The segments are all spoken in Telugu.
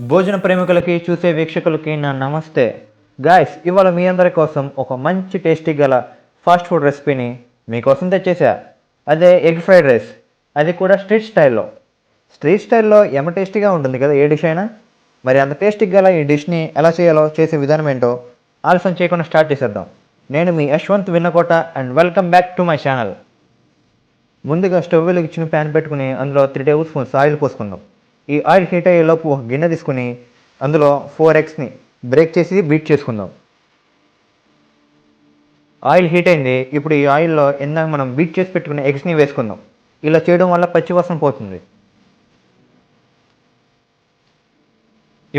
భోజన ప్రేమికులకి చూసే వీక్షకులకి నా నమస్తే. గాయ్స్, ఇవాళ మీ అందరి కోసం ఒక మంచి టేస్టీ గల ఫాస్ట్ ఫుడ్ రెసిపీని మీకోసం తెచ్చేసా. అదే ఎగ్ ఫ్రైడ్ రైస్. అది కూడా స్ట్రీట్ స్టైల్లో. స్ట్రీట్ స్టైల్లో టేస్టీగా ఉంటుంది కదా ఏ డిష్ అయినా. మరి అంత టేస్టీ గల ఈ డిష్ని ఎలా చేయాలో చేసే విధానం ఏంటో ఆలస్యం చేయకుండా స్టార్ట్ చేసేద్దాం. నేను మీ Yashwanth Vinnakota and welcome back to my channel. ముందుగా స్టవ్ వెలిగించిన ప్యాన్ పెట్టుకుని అందులో 3 టేబుల్ స్పూన్స్ ఆయిల్ పోసుకుందాం. ఈ ఆయిల్ హీట్ అయ్యేలోపు ఒక గిన్నె తీసుకుని అందులో 4 ఎగ్స్ని బ్రేక్ చేసి బీట్ చేసుకుందాం. ఆయిల్ హీట్ అయింది. ఇప్పుడు ఈ ఆయిల్లో ఇందాక మనం బీట్ చేసి పెట్టుకున్న ఎగ్స్ని వేసుకుందాం. ఇలా చేయడం వల్ల పచ్చివాసన పోతుంది.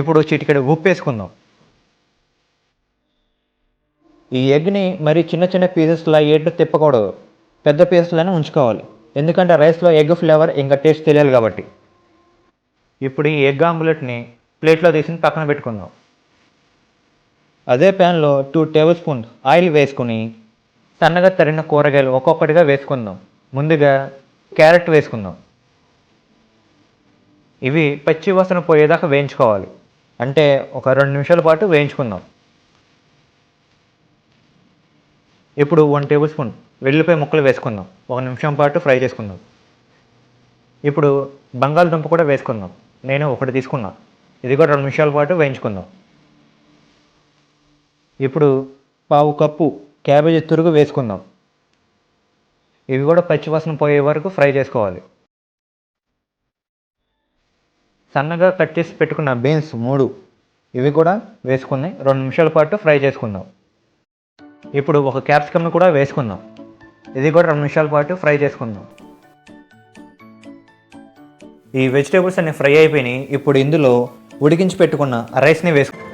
ఇప్పుడు చిటికెడు ఉప్పు వేసుకుందాం. ఈ ఎగ్ని మరి చిన్న చిన్న పీసెస్లా ఏట్లు తిప్పకూడదు, పెద్ద పీసెస్లోనే ఉంచుకోవాలి. ఎందుకంటే రైస్లో ఎగ్ ఫ్లేవర్ ఇంకా టేస్ట్ తెలియాలి కాబట్టి. ఇప్పుడు ఈ ఎగ్ ఆమ్లెట్ని ప్లేట్లో తీసి పక్కన పెట్టుకుందాం. అదే ప్యాన్లో 2 టేబుల్ స్పూన్స్ ఆయిల్ వేసుకుని సన్నగా తరిగిన కూరగాయలు ఒక్కొక్కటిగా వేసుకుందాం. ముందుగా క్యారెట్ వేసుకుందాం. ఇవి పచ్చి వాసన పోయేదాకా వేయించుకోవాలి. అంటే ఒక 2 నిమిషాల పాటు వేయించుకుందాం. ఇప్పుడు 1 టేబుల్ స్పూన్ వెల్లుల్లిపాయ ముక్కలు వేసుకుందాం. 1 నిమిషం పాటు ఫ్రై చేసుకుందాం. ఇప్పుడు బంగాళదుంప కూడా వేసుకుందాం. నేను ఒకటి తీసుకున్నా. ఇది కూడా 2 నిమిషాల పాటు వేయించుకుందాం. ఇప్పుడు 1/2 కప్పు క్యాబేజీ తురుగు వేసుకుందాం. ఇవి కూడా పచ్చివాసన పోయే వరకు ఫ్రై చేసుకోవాలి. సన్నగా కట్ చేసి పెట్టుకున్న బీన్స్ 3 ఇవి కూడా వేసుకుని 2 నిమిషాల పాటు ఫ్రై చేసుకుందాం. ఇప్పుడు ఒక క్యాప్సికమ్ను కూడా వేసుకుందాం. ఇది కూడా 2 నిమిషాల పాటు ఫ్రై చేసుకుందాం. ఈ వెజిటేబుల్స్ అన్ని ఫ్రై అయిపోయినాయి. ఇప్పుడు ఇందులో ఉడికించి పెట్టుకున్న రైస్ని వేసుకుందాం.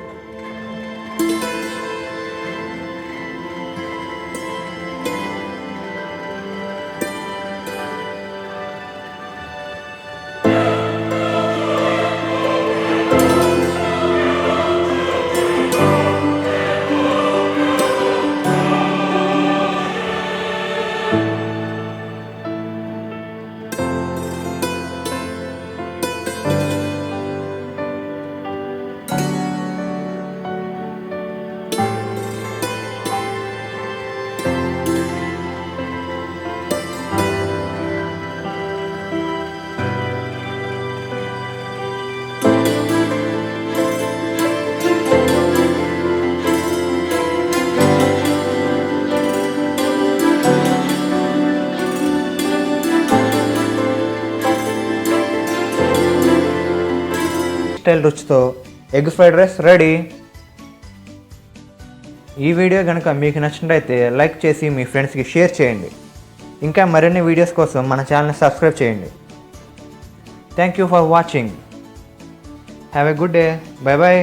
స్టైల్ రుచితో ఎగ్ ఫ్రైడ్ రైస్ రెడీ. ఈ వీడియో కనుక మీకు నచ్చినట్లయితే లైక్ చేసి మీ ఫ్రెండ్స్కి షేర్ చేయండి. ఇంకా మరిన్ని వీడియోస్ కోసం మన ఛానల్ని సబ్స్క్రైబ్ చేయండి. Thank you for watching. Have a good day. Bye bye.